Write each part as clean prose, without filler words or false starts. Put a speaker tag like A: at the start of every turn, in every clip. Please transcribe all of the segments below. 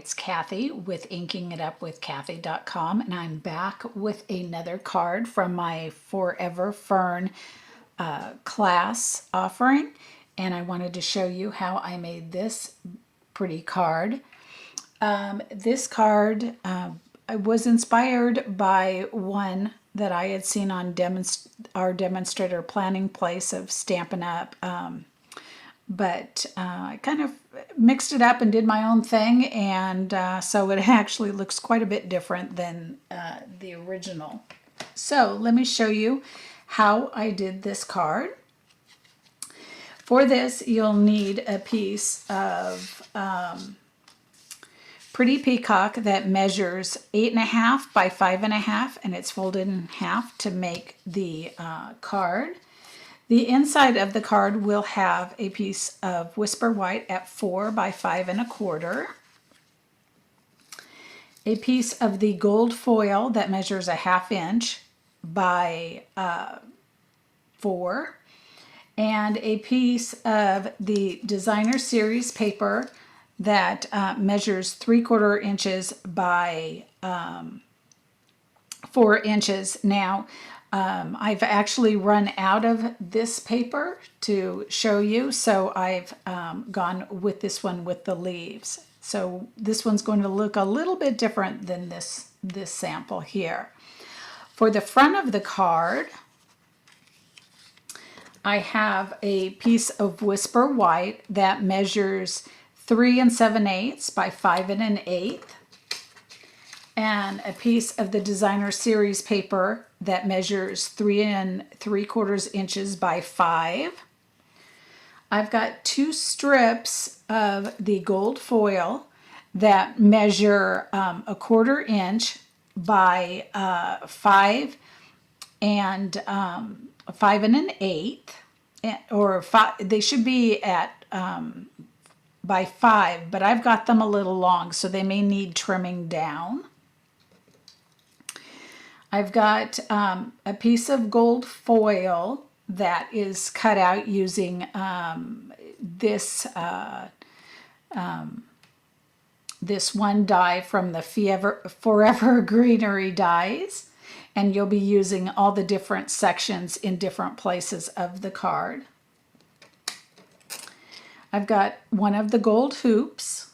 A: it's Cathy with inkingitupwithcathy.com, and I'm back with another card from my Forever Fern class offering, and I wanted to show you how I made this pretty card. This card was inspired by one that I had seen on our demonstrator planning place of Stampin' Up! But I kind of mixed it up and did my own thing, and so it actually looks quite a bit different than the original. So let me show you how I did this card. For this, you'll need a piece of Pretty Peacock that measures 8.5 by 5.5, and it's folded in half to make the card. The inside of the card will have a piece of Whisper White at 4 by 5.25, a piece of the gold foil that measures a 1/2 inch by 4, and a piece of the Designer Series paper that measures 3/4 inches by 4 inches. Now, I've actually run out of this paper to show you, so I've gone with this one with the leaves. So this one's going to look a little bit different than this sample here. For the front of the card, I have a piece of Whisper White that measures 3 7/8 by 5 1/8. And a piece of the Designer Series paper that measures 3 3/4 inches by 5. I've got 2 strips of the gold foil that measure 1/4 inch by 5 and 5 1/8, or 5. They should be at by 5, but I've got them a little long, so they may need trimming down. I've got a piece of gold foil that is cut out using this one die from the Forever Greenery dies, and you'll be using all the different sections in different places of the card. I've got one of the gold hoops.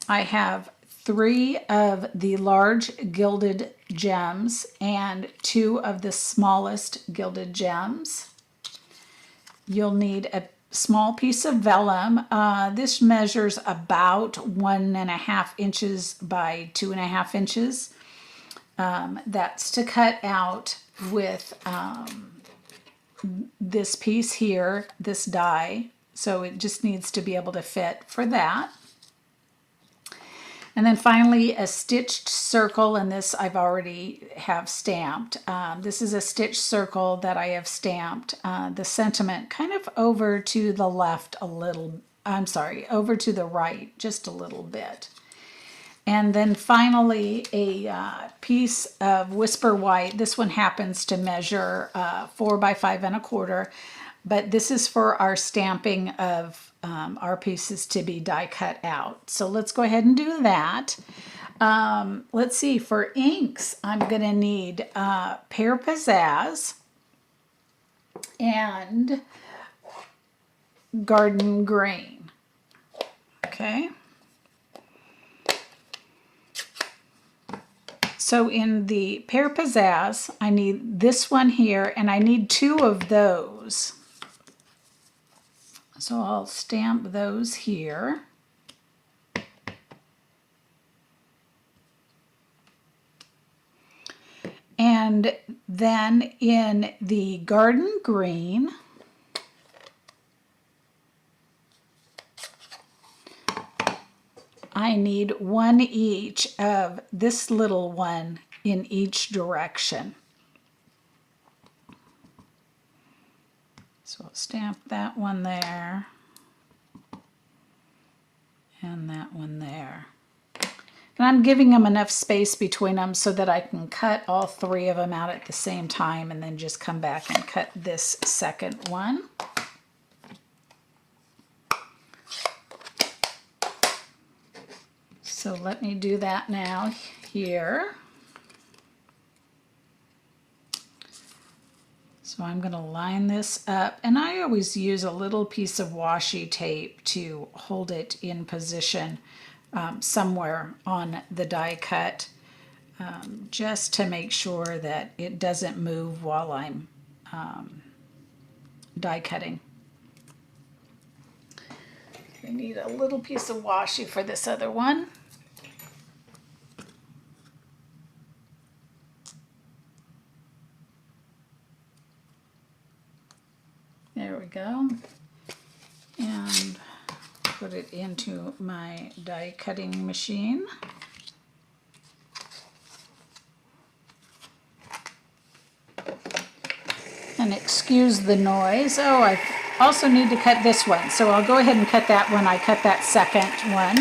A: I have 3 of the large gilded gems and 2 of the smallest gilded gems. You'll need a small piece of vellum. This measures about 1.5 inches by 2.5 inches. That's to cut out with this piece here, this die. So it just needs to be able to fit for that. And then finally a stitched circle, and this I've already have stamped. This is a stitched circle that I have stamped the sentiment kind of over to the left a little, I'm sorry, over to the right just a little bit. And then finally a piece of Whisper White. This one happens to measure 4 by 5 1/4, but this is for our stamping of our pieces to be die cut out. So let's go ahead and do that. Let's see, for inks, I'm going to need Pear Pizzazz and Garden Green. Okay. So in the Pear Pizzazz, I need this one here, and I need 2 of those. So I'll stamp those here. And then in the Garden Green, I need 1 each of this little one in each direction. So I'll stamp that one there and that one there. And I'm giving them enough space between them so that I can cut all 3 of them out at the same time and then just come back and cut this second one. So let me do that now here. So I'm going to line this up, and I always use a little piece of washi tape to hold it in position somewhere on the die cut, just to make sure that it doesn't move while I'm die cutting. I need a little piece of washi for this other one. There we go. And put it into my die cutting machine. And excuse the noise. Oh, I also need to cut this one. So I'll go ahead and cut that when I cut that second one.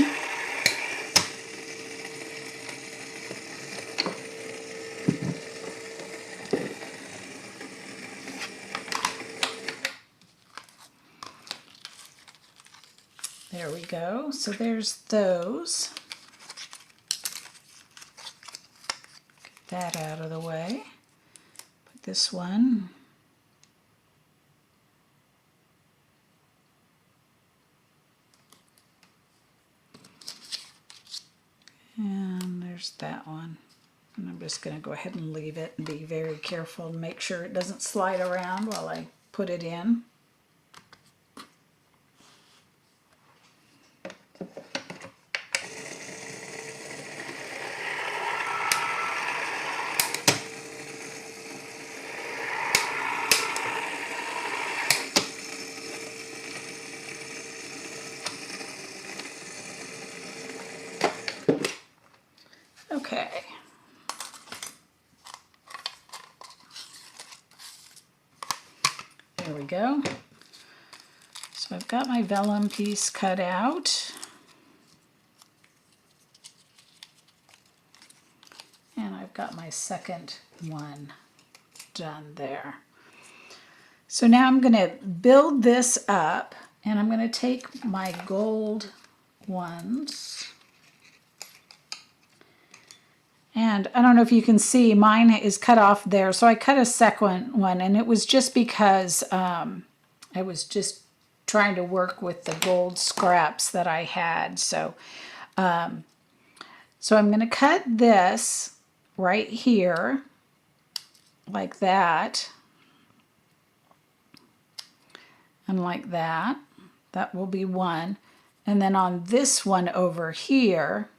A: There we go. So there's those. Get that out of the way. Put this one. And there's that one. And I'm just going to go ahead and leave it and be very careful and make sure it doesn't slide around while I put it in. Okay. There we go. So I've got my vellum piece cut out. And I've got my second one done there. So now I'm going to build this up, and I'm going to take my gold ones. And I don't know if you can see, mine is cut off there. So I cut a second one, and it was just because I was just trying to work with the gold scraps that I had. So, so I'm going to cut this right here like that. And like that. That will be one. And then on this one over here,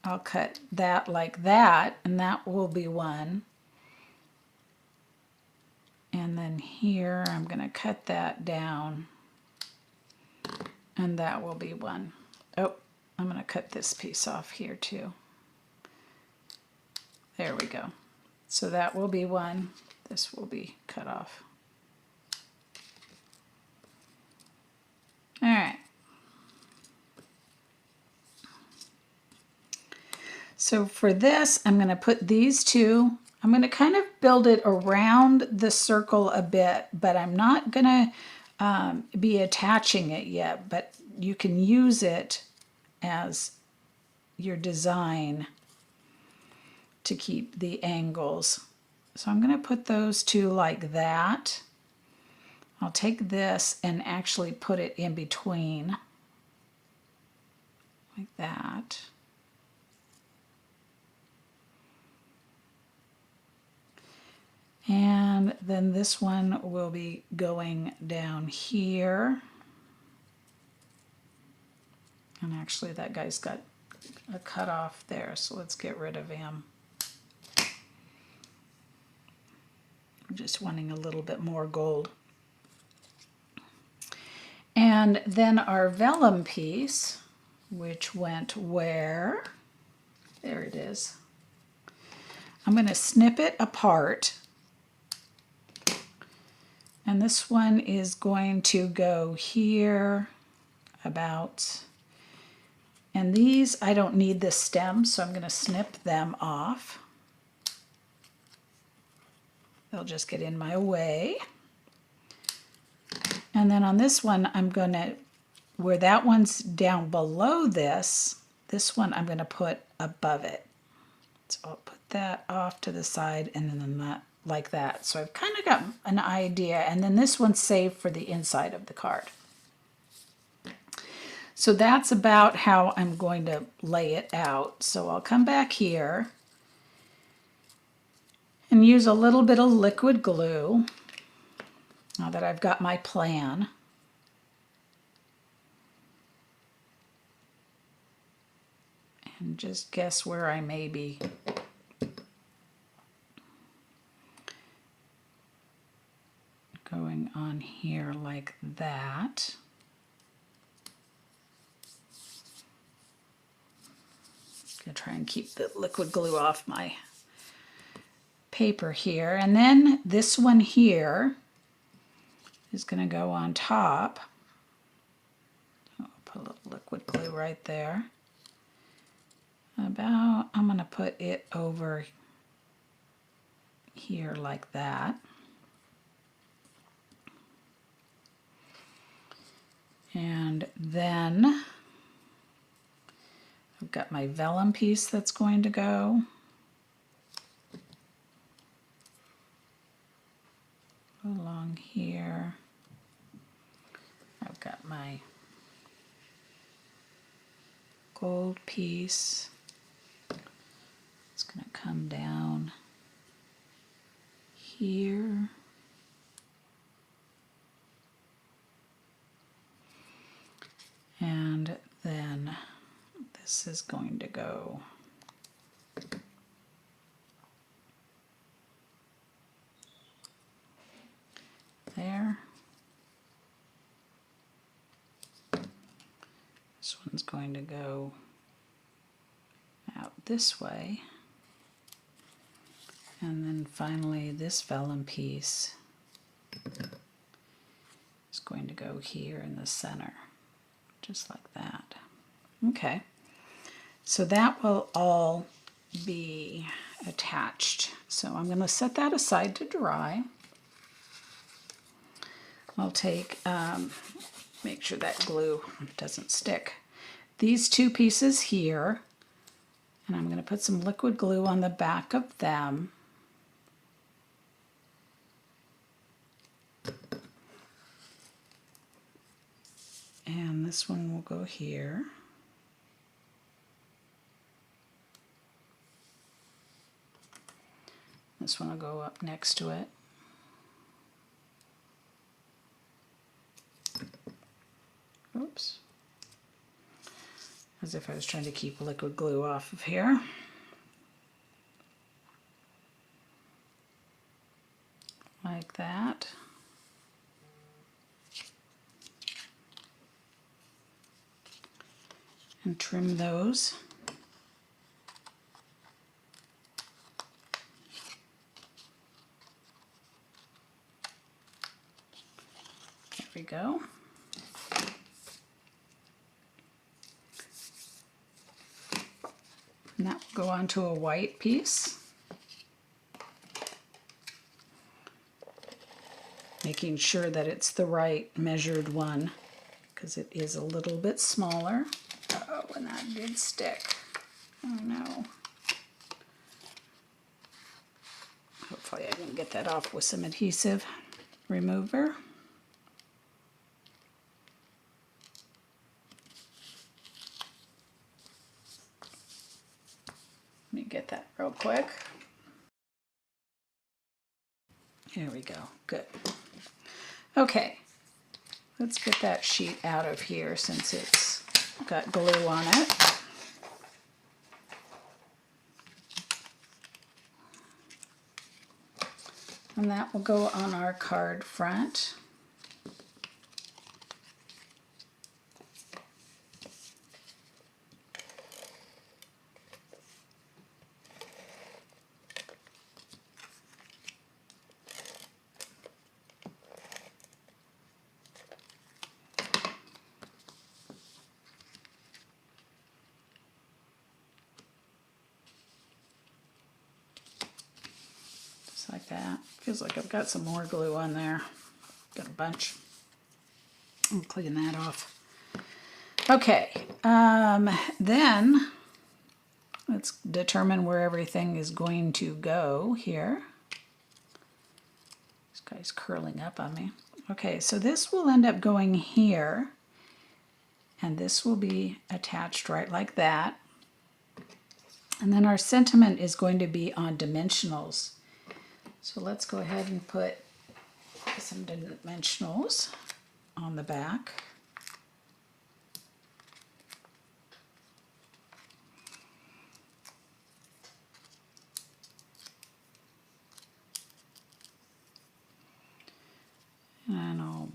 A: I'll cut that like that, and that will be one. And then here, I'm going to cut that down, and that will be one. Oh, I'm going to cut this piece off here too. There we go. So that will be one. This will be cut off. All right. So for this, I'm going to put these two. I'm going to kind of build it around the circle a bit, but I'm not going to be attaching it yet, but you can use it as your design to keep the angles. So I'm going to put those two like that. I'll take this and actually put it in between like that. And then this one will be going down here. And actually that guy's got a cut off there, so let's get rid of him. I'm just wanting a little bit more gold. And then our vellum piece, which went where? There it is. I'm going to snip it apart. And this one is going to go here about, and these, I don't need the stem, so I'm going to snip them off. They'll just get in my way. And then on this one, I'm going to where that one's down below this one I'm going to put above it. So I'll put that off to the side and then that like that. So I've kind of got an idea, and then this one's saved for the inside of the card. So that's about how I'm going to lay it out. So I'll come back here and use a little bit of liquid glue now that I've got my plan. And just guess where I may be going on here like that. I'm going to try and keep the liquid glue off my paper here. And then this one here is going to go on top. I'll put a little liquid glue right there. I'm going to put it over here like that. And then I've got my vellum piece that's going to go. Along here. I've got my gold piece. It's going to come down here. And then this is going to go there. This one's going to go out this way. And then finally this vellum piece is going to go here in the center, just like that. Okay, so that will all be attached. So I'm going to set that aside to dry. I'll take, make sure that glue doesn't stick. These two pieces here, and I'm going to put some liquid glue on the back of them. And this one will go here. This one will go up next to it. Oops. As if I was trying to keep liquid glue off of here. Like that. And trim those. There we go. And that will go onto a white piece. Making sure that it's the right measured one, because it is a little bit smaller. Oh, and that did stick. Oh no. Hopefully I didn't get that off with some adhesive remover. Let me get that real quick. Here we go. Good. Okay. Let's get that sheet out of here since it's got glue on it. And that will go on our card front. Like that. Feels like I've got some more glue on there. Got a bunch. I'll clean that off. Okay, then let's determine where everything is going to go here. This guy's curling up on me. Okay, so this will end up going here, and this will be attached right like that. And then our sentiment is going to be on dimensionals. So let's go ahead and put some dimensionals on the back. And I'll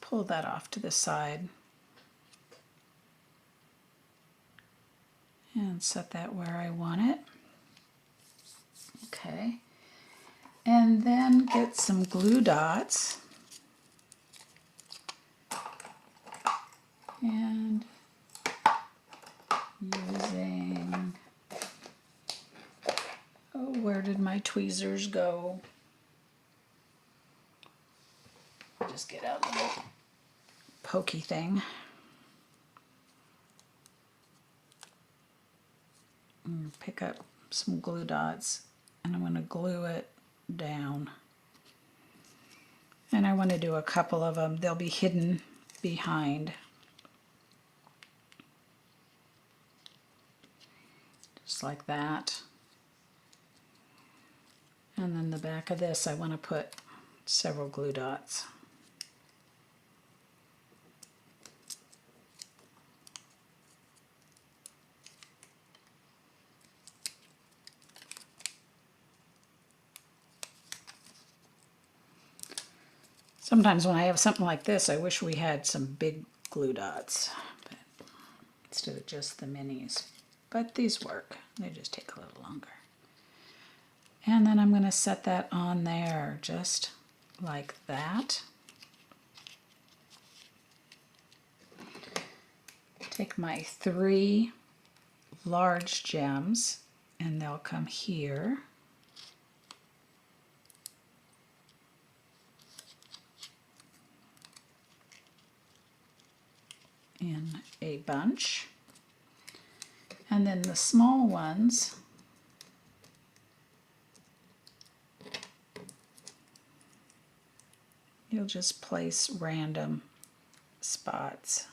A: pull that off to the side and set that where I want it. Okay. And then get some glue dots and using, oh, where did my tweezers go? Just get out a little pokey thing. And pick up some glue dots and I'm going to glue it down. And I want to do a couple of them. They'll be hidden behind. Just like that. And then the back of this, I want to put several glue dots. Sometimes when I have something like this, I wish we had some big glue dots, but instead of just the minis. But these work. They just take a little longer. And then I'm going to set that on there just like that. Take my 3 large gems and they'll come here. In a bunch. And then the small ones you'll just place random spots.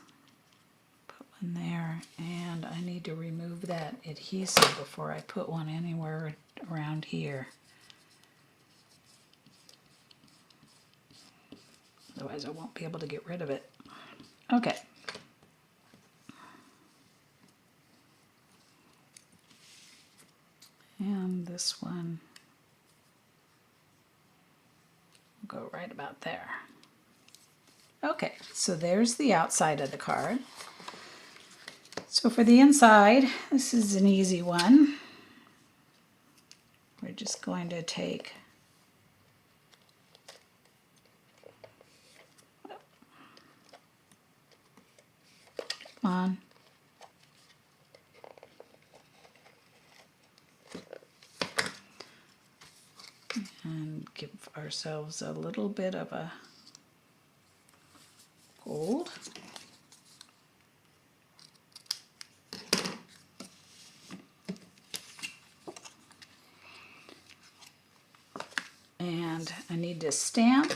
A: Put one there, and I need to remove that adhesive before I put one anywhere around here. Otherwise I won't be able to get rid of it. Okay. And this one will go right about there. Okay, so there's the outside of the card. So for the inside, this is an easy one. We're just going to take on. And give ourselves a little bit of a gold. And I need to stamp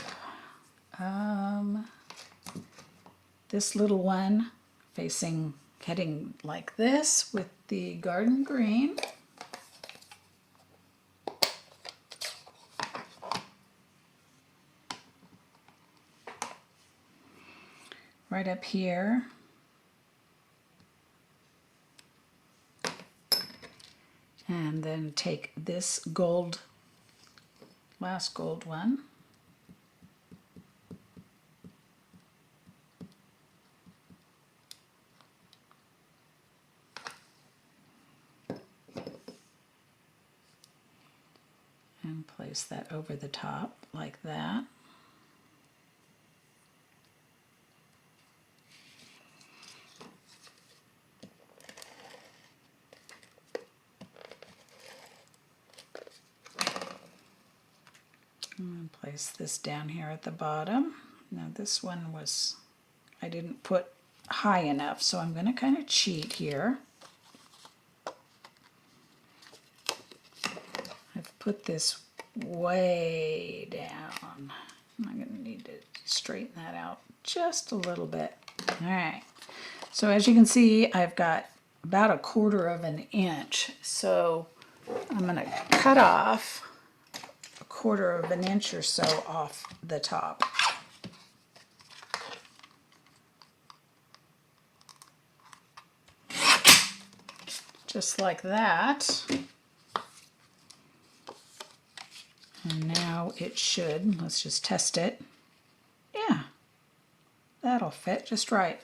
A: this little one facing, heading like this with the garden green. Right up here. And then take this gold, last gold one. And place that over the top like that. And place this down here at the bottom. Now this one was, I didn't put high enough, so I'm going to kind of cheat here. I've put this way down. I'm going to need to straighten that out just a little bit. All right. So as you can see, I've got about 1/4 of an inch. So I'm going to cut off 1/4 of an inch or so off the top. Just like that. And now it should, let's just test it. Yeah, that'll fit just right.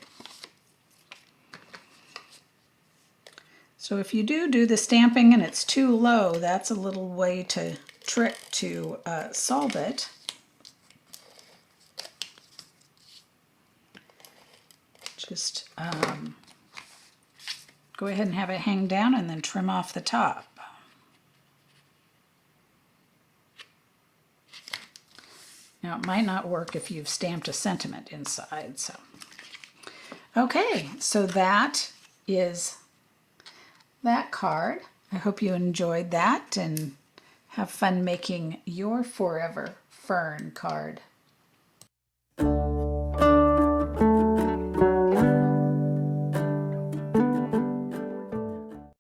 A: So if you do the stamping and it's too low, that's a little way to trick to solve it. Just go ahead and have it hang down and then trim off the top. Now it might not work if you've stamped a sentiment inside. So, okay, so that is that card. I hope you enjoyed that and have fun making your Forever Fern card.